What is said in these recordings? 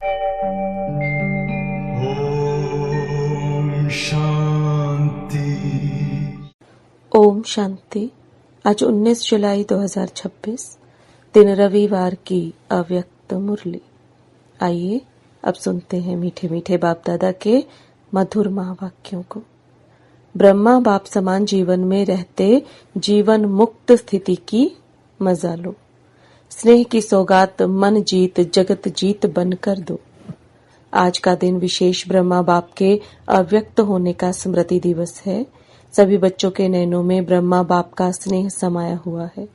ओम शांति। ओम शांति। आज 19 जुलाई 2026 दिन रविवार की अव्यक्त मुरली। आइए अब सुनते हैं मीठे मीठे बाप दादा के मधुर महावाक्यों को। ब्रह्मा बाप समान जीवन में रहते जीवन मुक्त स्थिति की मजा लो। स्नेह की सौगात मन जीत जगत जीत बनकर दो। आज का दिन विशेष ब्रह्मा बाप के अव्यक्त होने का स्मृति दिवस है। सभी बच्चों के नैनों में ब्रह्मा बाप का स्नेह समाया हुआ है।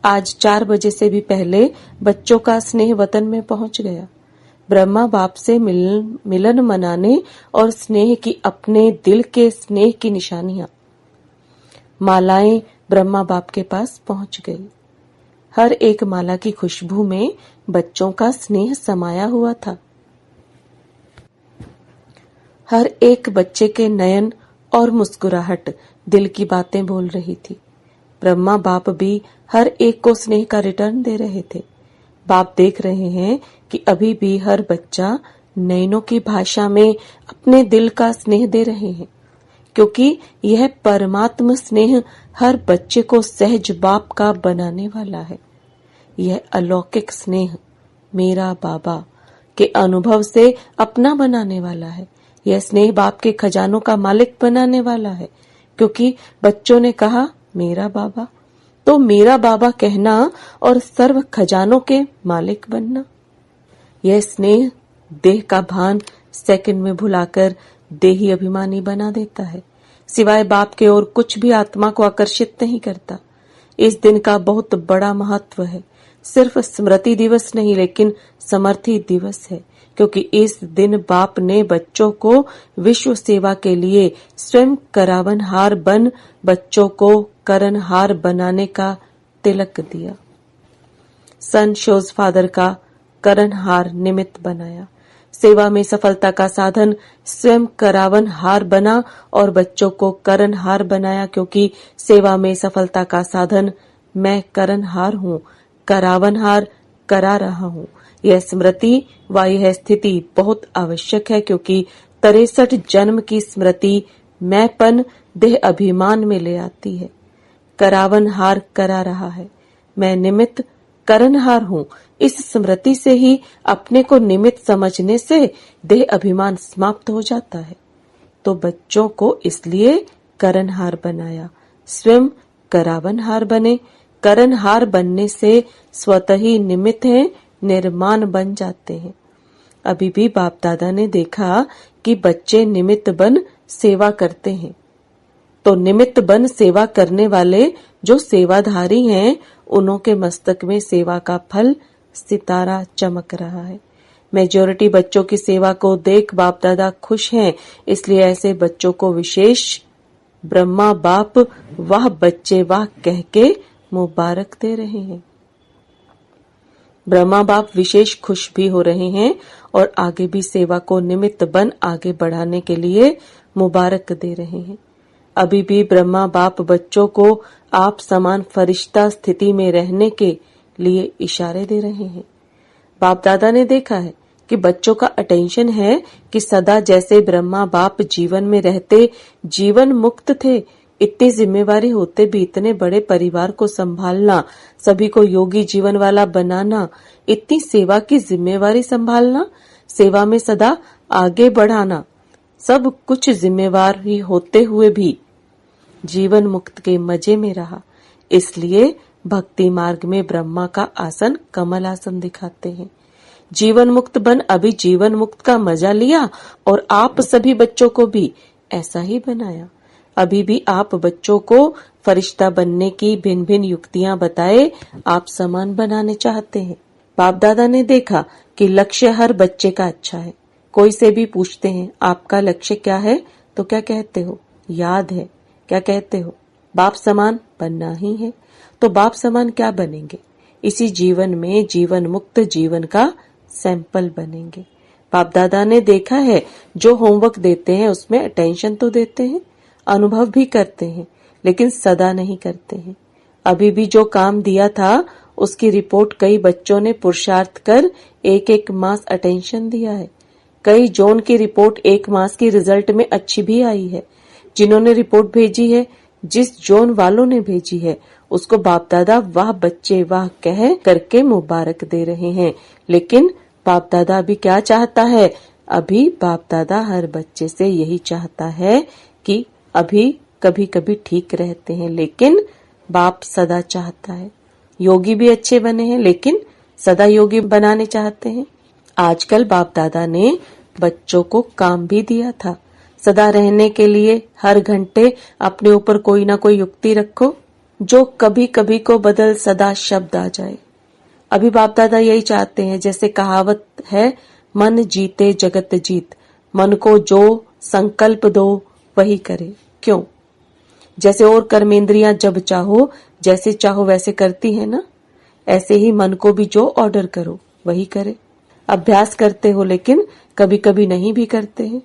आज 4 बजे से भी पहले बच्चों का स्नेह वतन में पहुंच गया। ब्रह्मा बाप से मिलन मनाने और स्नेह की अपने दिल के स्नेह की निशानियां मालाएं ब्रह्मा बाप के पास पहुंच गई। हर एक माला की खुशबू में बच्चों का स्नेह समाया हुआ था। हर एक बच्चे के नयन और मुस्कुराहट दिल की बातें बोल रही थी। ब्रह्मा बाप भी हर एक को स्नेह का रिटर्न दे रहे थे। बाप देख रहे हैं कि अभी भी हर बच्चा नयनों की भाषा में अपने दिल का स्नेह दे रहे हैं, क्योंकि यह परमात्म स्नेह हर बच्चे को सहज बाप का बनाने वाला है। यह अलौकिक स्नेह मेरा बाबा के अनुभव से अपना बनाने वाला है। यह स्नेह बाप के खजानों का मालिक बनाने वाला है, क्योंकि बच्चों ने कहा मेरा बाबा, तो मेरा बाबा कहना और सर्व खजानों के मालिक बनना। यह स्नेह देह का भान सेकंड में भुलाकर देही अभिमानी बना देता है। सिवाय बाप के और कुछ भी आत्मा को आकर्षित नहीं करता। इस दिन का बहुत बड़ा महत्व है। सिर्फ स्मृति दिवस नहीं, लेकिन समर्थी दिवस है, क्योंकि इस दिन बाप ने बच्चों को विश्व सेवा के लिए स्वयं करावनहार बन बच्चों को करनहार बनाने का तिलक दिया। सन शोज फादर का करनहार निमित्त बनाया। सेवा में सफलता का साधन स्वयं करावनहार बना और बच्चों को करनहार बनाया, क्योंकि सेवा में सफलता का साधन मैं करनहार हूँ, करावनहार करा रहा हूँ। यह स्मृति व यह स्थिति बहुत आवश्यक है, क्योंकि 63 जन्म की स्मृति मैंपन देह अभिमान में ले आती है। करावनहार करा रहा है, मैं निमित्त करनहार हूँ। इस स्मृति से ही अपने को निमित्त समझने से देह अभिमान समाप्त हो जाता है। तो बच्चों को इसलिए करनहार बनाया, स्वयं करावनहार बने। करनहार बनने से स्वतः ही निमित्त हैं, निर्माण बन जाते हैं। अभी भी बाप दादा ने देखा कि बच्चे निमित्त बन सेवा करते हैं, तो निमित्त बन सेवा करने वाले जो सेवाधारी हैं, उन्हों के मस्तक में सेवा का फल सितारा चमक रहा है। मेजॉरिटी बच्चों की सेवा को देख बाप दादा खुश हैं, इसलिए ऐसे बच्चों को विशेष ब्रह्मा बाप वाह बच्चे वाह कह के मुबारक दे रहे हैं। ब्रह्मा बाप विशेष खुश भी हो रहे हैं और आगे भी सेवा को निमित्त बन आगे बढ़ाने के लिए मुबारक दे रहे हैं। अभी भी ब्रह्मा बाप बच्चों को आप समान फरिश्ता स्थिति में रहने के लिए इशारे दे रहे हैं। बाप दादा ने देखा है कि बच्चों का अटेंशन है कि सदा जैसे ब्रह्मा बाप जीवन में रहते जीवन मुक्त थे, इतनी जिम्मेवारी होते भी इतने बड़े परिवार को संभालना, सभी को योगी जीवन वाला बनाना, इतनी सेवा की जिम्मेवारी संभालना, सेवा में सदा आगे बढ़ाना, सब कुछ जिम्मेवारी होते हुए भी जीवन मुक्त के मजे में रहा। इसलिए भक्ति मार्ग में ब्रह्मा का आसन कमल आसन दिखाते हैं। जीवन मुक्त बन अभी जीवन मुक्त का मजा लिया और आप सभी बच्चों को भी ऐसा ही बनाया। अभी भी आप बच्चों को फरिश्ता बनने की भिन्न भिन्न युक्तियां बताए आप समान बनाने चाहते हैं। बाप दादा ने देखा कि लक्ष्य हर बच्चे का अच्छा है। कोई से भी पूछते हैं आपका लक्ष्य क्या है, तो क्या कहते हो? याद है। क्या कहते हो? बाप समान बनना ही है। तो बाप समान क्या बनेंगे? इसी जीवन में जीवन मुक्त जीवन का सैंपल बनेंगे। बाप दादा ने देखा है जो होमवर्क देते हैं उसमें अटेंशन तो देते हैं, अनुभव भी करते हैं, लेकिन सदा नहीं करते हैं। अभी भी जो काम दिया था उसकी रिपोर्ट कई बच्चों ने पुरुषार्थ कर एक मास अटेंशन दिया है। कई जोन की रिपोर्ट 1 मास की रिजल्ट में अच्छी भी आई है। जिन्होंने रिपोर्ट भेजी है, जिस जोन वालों ने भेजी है, उसको बाप दादा वाह बच्चे वाह कह करके मुबारक दे रहे हैं। लेकिन बाप दादा अभी क्या चाहता है? अभी बाप दादा हर बच्चे से यही चाहता है कि अभी कभी कभी ठीक रहते हैं, लेकिन बाप सदा चाहता है। योगी भी अच्छे बने हैं, लेकिन सदा योगी बनाने चाहते हैं। आजकल बाप दादा ने बच्चों को काम भी दिया था, सदा रहने के लिए हर घंटे अपने ऊपर कोई ना कोई युक्ति रखो जो कभी कभी को बदल सदा शब्द आ जाए। अभी बाप दादा यही चाहते हैं, जैसे कहावत है, मन जीते जगत जीत। मन को जो संकल्प दो वही करे। क्यों? जैसे और कर्मेंद्रियां जब चाहो जैसे चाहो वैसे करती है ना, ऐसे ही मन को भी जो ऑर्डर करो वही करे। अभ्यास करते हो लेकिन कभी कभी नहीं भी करते हैं।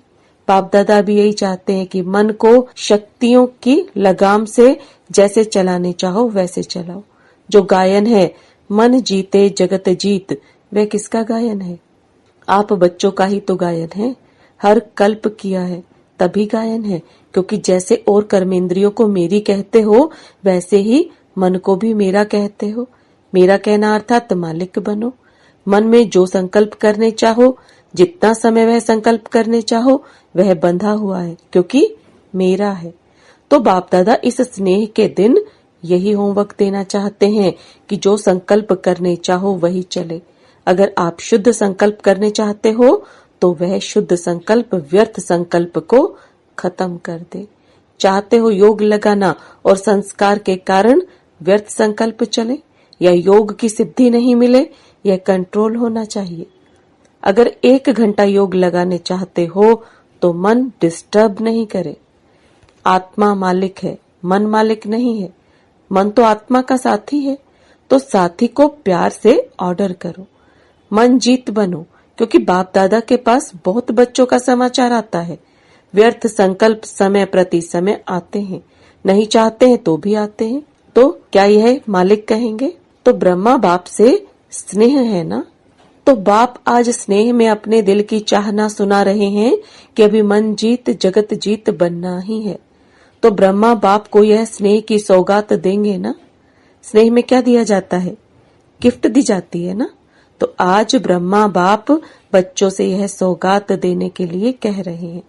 बाप दादा भी यही चाहते हैं कि मन को शक्तियों की लगाम से जैसे चलाने चाहो वैसे चलाओ। जो गायन है मन जीते जगत जीत, वह किसका गायन है? आप बच्चों का ही तो गायन है। हर कल्प किया है तभी गायन है, क्योंकि जैसे और कर्मेंद्रियों को मेरी कहते हो वैसे ही मन को भी मेरा कहते हो। मेरा कहना अर्थात मालिक बनो। मन में जो संकल्प करने चाहो, जितना समय वह संकल्प करने चाहो, वह बंधा हुआ है क्योंकि मेरा है। तो बाप दादा इस स्नेह के दिन यही होमवर्क देना चाहते हैं कि जो संकल्प करने चाहो वही चले। अगर आप शुद्ध संकल्प करने चाहते हो तो वह शुद्ध संकल्प व्यर्थ संकल्प को खत्म कर दे। चाहते हो योग लगाना और संस्कार के कारण व्यर्थ संकल्प चले, या योग की सिद्धि नहीं मिले, यह कंट्रोल होना चाहिए। अगर 1 घंटा योग लगाने चाहते हो तो मन डिस्टर्ब नहीं करे। आत्मा मालिक है, मन मालिक नहीं है। मन तो आत्मा का साथी है, तो साथी को प्यार से ऑर्डर करो। मन जीत बनो, क्योंकि बाप दादा के पास बहुत बच्चों का समाचार आता है। व्यर्थ संकल्प समय प्रति समय आते हैं, नहीं चाहते हैं तो भी आते हैं। तो क्या यह मालिक कहेंगे? तो ब्रह्मा बाप से स्नेह है ना, तो बाप आज स्नेह में अपने दिल की चाहना सुना रहे हैं कि अभी मन जीत जगत जीत बनना ही है। तो ब्रह्मा बाप को यह स्नेह की सौगात देंगे ना। स्नेह में क्या दिया जाता है? गिफ्ट दी जाती है ना। तो आज ब्रह्मा बाप बच्चों से यह सौगात देने के लिए कह रहे हैं।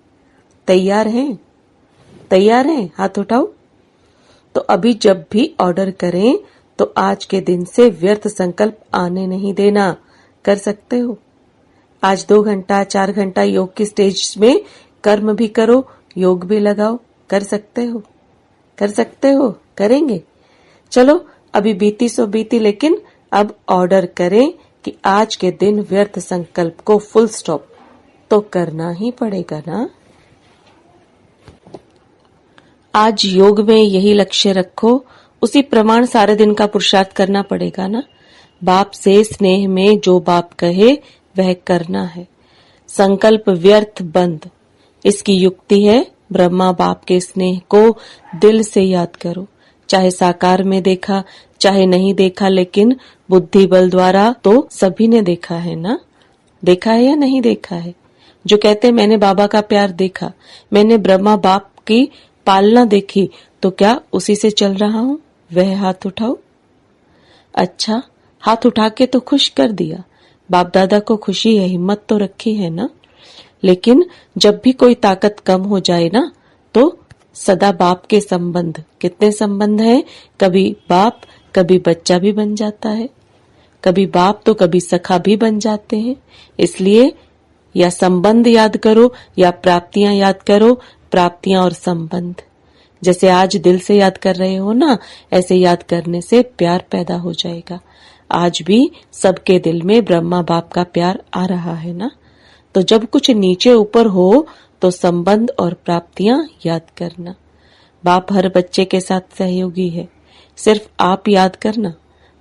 तैयार हैं? तैयार हैं? हाथ उठाओ। तो अभी जब भी ऑर्डर करें तो आज के दिन से व्यर्थ संकल्प आने नहीं देना। कर सकते हो? आज 2 घंटा 4 घंटा योग की स्टेज में कर्म भी करो, योग भी लगाओ। कर सकते हो? कर सकते हो? करेंगे? चलो अभी बीती सो बीती, लेकिन अब ऑर्डर करें कि आज के दिन व्यर्थ संकल्प को फुल स्टॉप तो करना ही पड़ेगा ना। आज योग में यही लक्ष्य रखो, उसी प्रमाण सारे दिन का पुरुषार्थ करना पड़ेगा ना। बाप से स्नेह में जो बाप कहे वह करना है। संकल्प व्यर्थ बंद। इसकी युक्ति है, ब्रह्मा बाप के स्नेह को दिल से याद करो। चाहे साकार में देखा चाहे नहीं देखा, लेकिन बुद्धि बल द्वारा तो सभी ने देखा है ना। देखा है या नहीं देखा है? जो कहते मैंने बाबा का प्यार देखा, मैंने ब्रह्मा बाप की पालना देखी, तो क्या उसी से चल रहा हूँ? वह हाथ उठाओ। अच्छा, हाथ उठा के तो खुश कर दिया। बाप दादा को खुशी है, हिम्मत तो रखी है ना। लेकिन जब भी कोई ताकत कम हो जाए ना, तो सदा बाप के संबंध, कितने संबंध हैं, कभी बाप कभी बच्चा भी बन जाता है, कभी बाप तो कभी सखा भी बन जाते हैं। इसलिए या संबंध याद करो या प्राप्तियां याद करो। प्राप्तियां और संबंध जैसे आज दिल से याद कर रहे हो ना, ऐसे याद करने से प्यार पैदा हो जाएगा। आज भी सबके दिल में ब्रह्मा बाप का प्यार आ रहा है ना। तो जब कुछ नीचे ऊपर हो तो संबंध और प्राप्तियां याद करना। बाप हर बच्चे के साथ सहयोगी है, सिर्फ आप याद करना।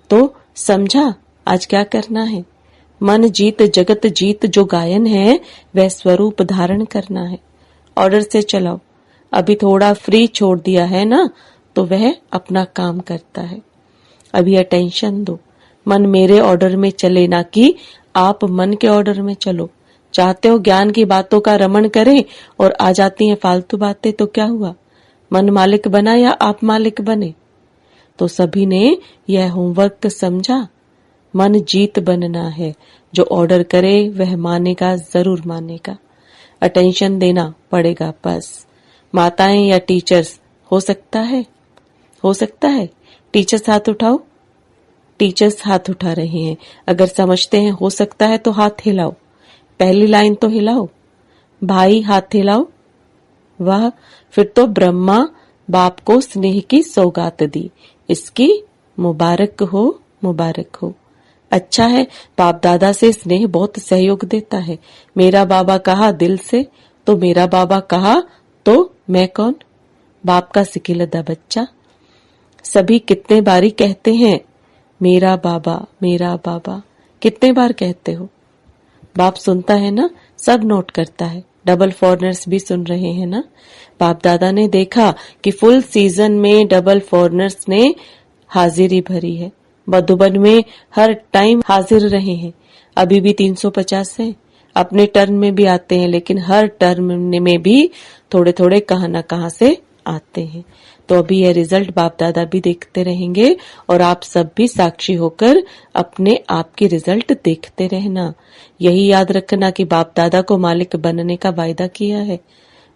तो समझा आज क्या करना है? मन जीत जगत जीत जो गायन है वह स्वरूप धारण करना है। ऑर्डर से चलाओ। अभी थोड़ा फ्री छोड़ दिया है ना, तो वह अपना काम करता है। अभी अटेंशन दो। मन मेरे ऑर्डर में चले, ना कि आप मन के ऑर्डर में चलो। चाहते हो ज्ञान की बातों का रमण करें और आ जाती हैं फालतू बातें, तो क्या हुआ? मन मालिक बना या आप मालिक बने? तो सभी ने यह होमवर्क समझा। मन जीत बनना है, जो ऑर्डर करे वह मानेगा, जरूर मानेगा। अटेंशन देना पड़ेगा बस। माताएं या टीचर्स, हो सकता है? हो सकता है? टीचर्स हाथ उठाओ। टीचर्स हाथ उठा रहे हैं। अगर समझते हैं हो सकता है तो हाथ हिलाओ। पहली लाइन तो हिलाओ। भाई हाथ हिलाओ। वाह, फिर तो ब्रह्मा बाप को स्नेह की सौगात दी, इसकी मुबारक हो, मुबारक हो। अच्छा है, बाप दादा से स्नेह बहुत सहयोग देता है। मेरा बाबा कहा दिल से, तो मेरा बाबा कहा तो मैं कौन? बाप का सिकिलदा बच्चा। सभी कितने बारी कहते हैं मेरा बाबा, मेरा बाबा। कितने बार कहते हो? बाप सुनता है ना, सब नोट करता है। डबल फॉरनर्स भी सुन रहे हैं ना। बाप दादा ने देखा कि फुल सीजन में डबल फॉरनर्स ने हाजिरी भरी है। मधुबन में हर टाइम हाजिर रहे हैं। अभी भी 350 है। अपने टर्न में भी आते हैं, लेकिन हर टर्म में भी थोड़े थोड़े कहां न कहां से आते हैं। तो अभी यह रिजल्ट बाप दादा भी देखते रहेंगे और आप सब भी साक्षी होकर अपने आप की रिजल्ट देखते रहना। यही याद रखना कि बाप दादा को मालिक बनने का वायदा किया है।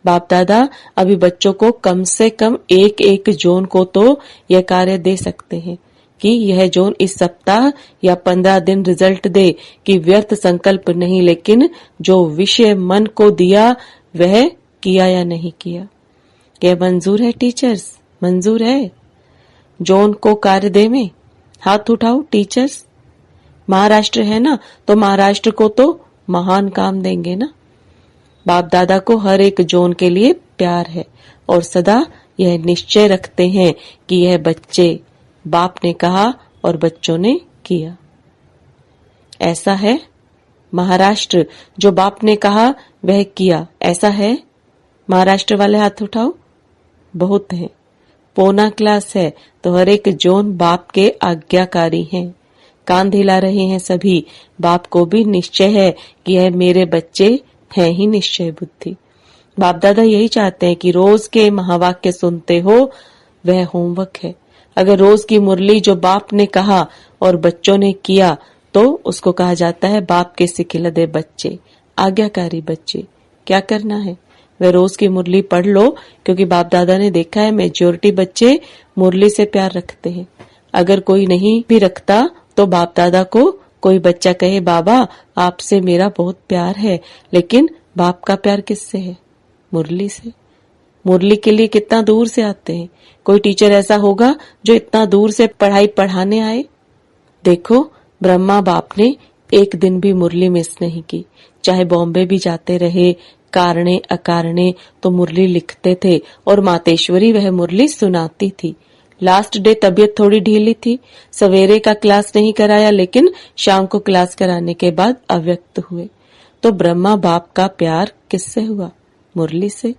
बाप दादा अभी बच्चों को कम से कम एक एक जोन को तो यह कार्य दे सकते हैं कि यह जोन इस सप्ताह या 15 दिन रिजल्ट दे, कि व्यर्थ संकल्प नहीं, लेकिन जो विषय मन को दिया वह किया या नहीं किया। क्या मंजूर है टीचर्स? मंजूर है? जोन को कार्य दे में हाथ उठाओ टीचर्स। महाराष्ट्र है ना, तो महाराष्ट्र को तो महान काम देंगे ना। बाप दादा को हर एक जोन के लिए प्यार है और सदा यह निश्चय रखते हैं कि यह बच्चे, बाप ने कहा और बच्चों ने किया। ऐसा है? महाराष्ट्र, जो बाप ने कहा वह किया, ऐसा है? महाराष्ट्र वाले हाथ उठाओ। बहुत है। पौना क्लास है, तो हर एक जोन बाप के आज्ञाकारी हैं। कान हिला रहे हैं सभी। बाप को भी निश्चय है कि यह मेरे बच्चे हैं ही निश्चय बुद्धि। बाप दादा यही चाहते हैं कि रोज के महावाक्य सुनते हो, वह होमवर्क है। अगर रोज की मुरली जो बाप ने कहा और बच्चों ने किया, तो उसको कहा जाता है बाप के सिखिलदे बच्चे, आज्ञाकारी बच्चे। क्या करना है? वह रोज की मुरली पढ़ लो, क्योंकि बाप दादा ने देखा है मेजोरिटी बच्चे मुरली से प्यार रखते हैं। अगर कोई नहीं भी रखता तो बाप दादा को कोई बच्चा कहे बाबा आपसे मेरा बहुत प्यार है, लेकिन बाप का प्यार किससे है? मुरली से। मुरली के लिए कितना दूर से आते हैं। कोई टीचर ऐसा होगा जो इतना दूर से पढ़ाई पढ़ाने आए? देखो, ब्रह्मा बाप ने एक दिन भी मुरली मिस नहीं की। चाहे बॉम्बे भी जाते रहे, कारणे अकारणे, तो मुरली लिखते थे और मातेश्वरी वह मुरली सुनाती थी। लास्ट डे तबीयत थोड़ी ढीली थी, सवेरे का क्लास नहीं कराया, लेकिन शाम को क्लास कराने के बाद अव्यक्त हुए। तो ब्रह्मा बाप का प्यार किससे हुआ? मुरली से।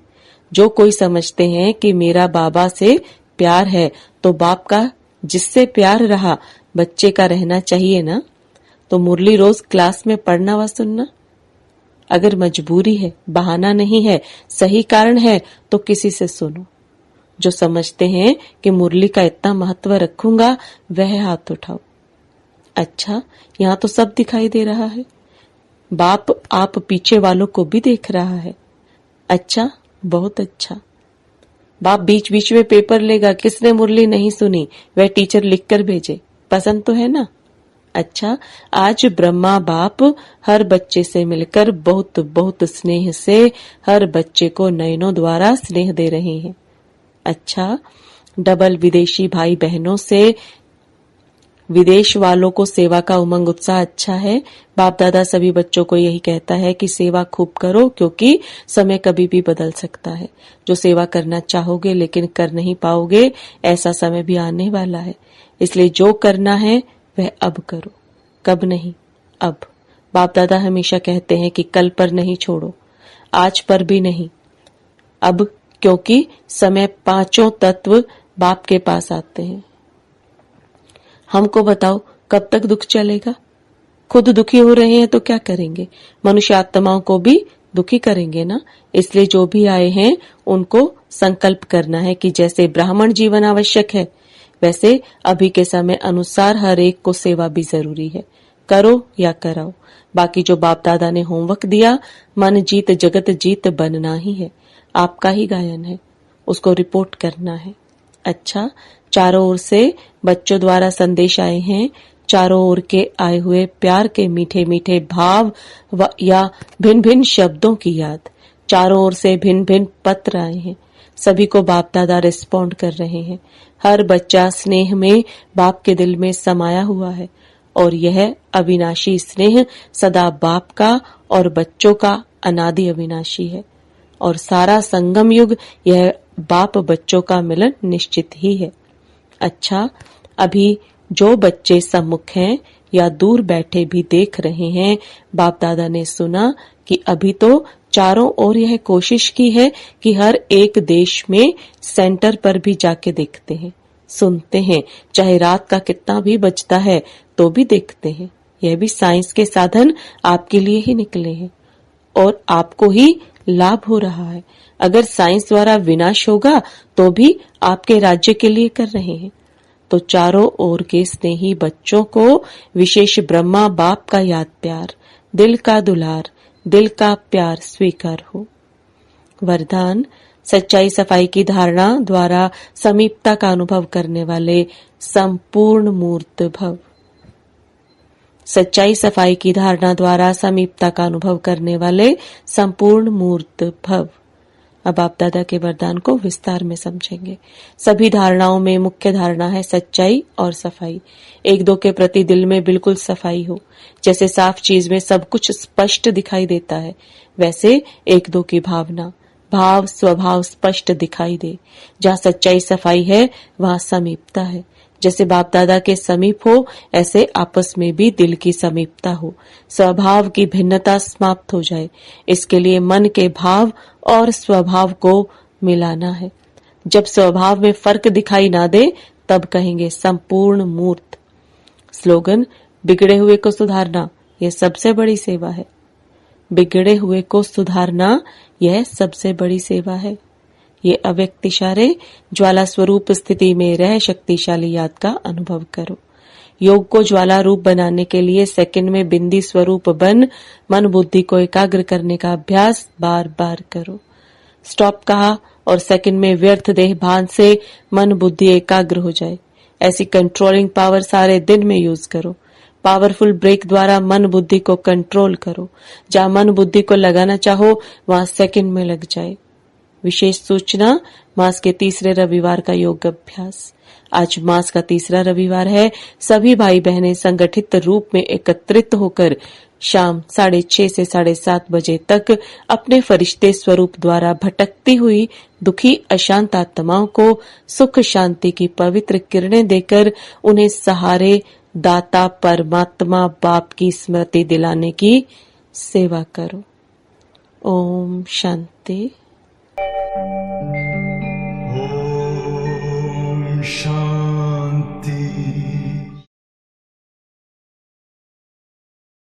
जो कोई समझते हैं कि मेरा बाबा से प्यार है, तो बाप का जिससे प्यार रहा बच्चे का रहना चाहिए ना। तो मुरली रोज क्लास में पढ़ना व सुनना। अगर मजबूरी है, बहाना नहीं है, सही कारण है, तो किसी से सुनो। जो समझते हैं कि मुरली का इतना महत्व रखूंगा, वह हाथ उठाओ। अच्छा, यहाँ तो सब दिखाई दे रहा है। बाप आप पीछे वालों को भी देख रहा है। अच्छा, बहुत अच्छा। बाप बीच बीच में पेपर लेगा, किसने मुरली नहीं सुनी वह टीचर लिख कर भेजे। पसंद तो है ना? अच्छा, आज ब्रह्मा बाप हर बच्चे से मिलकर बहुत बहुत स्नेह से हर बच्चे को नयनों द्वारा स्नेह दे रहे हैं। अच्छा, डबल विदेशी भाई बहनों से विदेश वालों को सेवा का उमंग उत्साह अच्छा है। बाप दादा सभी बच्चों को यही कहता है कि सेवा खूब करो, क्योंकि समय कभी भी बदल सकता है। जो सेवा करना चाहोगे लेकिन कर नहीं पाओगे, ऐसा समय भी आने वाला है। इसलिए जो करना है वह अब करो, कब नहीं, अब। बाप दादा हमेशा कहते हैं कि कल पर नहीं छोड़ो, आज पर भी नहीं, अब, क्योंकि समय पांचों तत्व बाप के पास आते हैं। हमको बताओ, कब तक दुख चलेगा? खुद दुखी हो रहे हैं तो क्या करेंगे? मनुष्य आत्माओं को भी दुखी करेंगे ना। इसलिए जो भी आए हैं उनको संकल्प करना है कि जैसे ब्राह्मण जीवन आवश्यक है वैसे अभी के समय अनुसार हर एक को सेवा भी जरूरी है। करो या कराओ। बाकी जो बाप दादा ने होमवर्क दिया, मन जीत जगत जीत बनना ही है। आपका ही गायन है, उसको रिपोर्ट करना है। अच्छा, चारों ओर से बच्चों द्वारा संदेश आए हैं। चारों ओर के आए हुए प्यार के मीठे मीठे भाव या भिन्न भिन्न शब्दों की याद। चारों ओर से भिन्न भिन्न पत्र आए हैं। सभी को बाप दादा रिस्पॉन्ड कर रहे हैं। हर बच्चा स्नेह में बाप के दिल में समाया हुआ है और यह अविनाशी स्नेह सदा बाप का और बच्चों का अनादि अविनाशी है और सारा संगम युग यह बाप बच्चों का मिलन निश्चित ही है। अच्छा, अभी जो बच्चे सम्मुख हैं या दूर बैठे भी देख रहे हैं, बाप दादा ने सुना कि अभी तो चारों ओर यह कोशिश की है कि हर एक देश में सेंटर पर भी जाके देखते हैं, सुनते हैं, चाहे रात का कितना भी बजता है तो भी देखते हैं। यह भी साइंस के साधन आपके लिए ही निकले हैं और आपको ही लाभ हो रहा है। अगर साइंस द्वारा विनाश होगा तो भी आपके राज्य के लिए कर रहे हैं। तो चारों ओर के स्नेही बच्चों को विशेष ब्रह्मा बाप का याद प्यार, दिल का दुलार, दिल का प्यार स्वीकार हो। वरदान, सच्चाई सफाई की धारणा द्वारा समीपता का अनुभव करने वाले संपूर्ण मूर्त भव। सच्चाई सफाई की धारणा द्वारा समीपता का अनुभव करने वाले संपूर्ण मूर्त भव। अब आप दादा के वरदान को विस्तार में समझेंगे। सभी धारणाओं में मुख्य धारणा है सच्चाई और सफाई। एक दो के प्रति दिल में बिल्कुल सफाई हो। जैसे साफ चीज में सब कुछ स्पष्ट दिखाई देता है, वैसे एक दो की भावना, भाव, स्वभाव स्पष्ट दिखाई दे। जहाँ सच्चाई सफाई है वहाँ समीपता है। जैसे बाप दादा के समीप हो, ऐसे आपस में भी दिल की समीपता हो, स्वभाव की भिन्नता समाप्त हो जाए। इसके लिए मन के भाव और स्वभाव को मिलाना है। जब स्वभाव में फर्क दिखाई ना दे तब कहेंगे संपूर्ण मूर्त। स्लोगन, बिगड़े हुए को सुधारना यह सबसे बड़ी सेवा है। बिगड़े हुए को सुधारना यह सबसे बड़ी सेवा है। ये अव्यक्त इशारे ज्वाला स्वरूप स्थिति में रह शक्तिशाली याद का अनुभव करो। योग को ज्वाला रूप बनाने के लिए सेकंड में बिंदी स्वरूप बन मन बुद्धि को एकाग्र करने का अभ्यास बार बार करो। स्टॉप कहा और सेकंड में व्यर्थ देह भान से मन बुद्धि एकाग्र हो जाए। ऐसी कंट्रोलिंग पावर सारे दिन में यूज करो। पावरफुल ब्रेक द्वारा मन बुद्धि को कंट्रोल करो। जहाँ मन बुद्धि को लगाना चाहो वहाँ सेकंड में लग जाए। विशेष सूचना, मास के तीसरे रविवार का योग अभ्यास। आज मास का तीसरा रविवार है। सभी भाई बहनें संगठित रूप में एकत्रित होकर शाम 6:30 से 7:30 बजे तक अपने फरिश्ते स्वरूप द्वारा भटकती हुई दुखी अशांत आत्माओं को सुख शांति की पवित्र किरणें देकर उन्हें सहारे दाता परमात्मा बाप की स्मृति दिलाने की सेवा करो। ओम शांति। Om Shanti.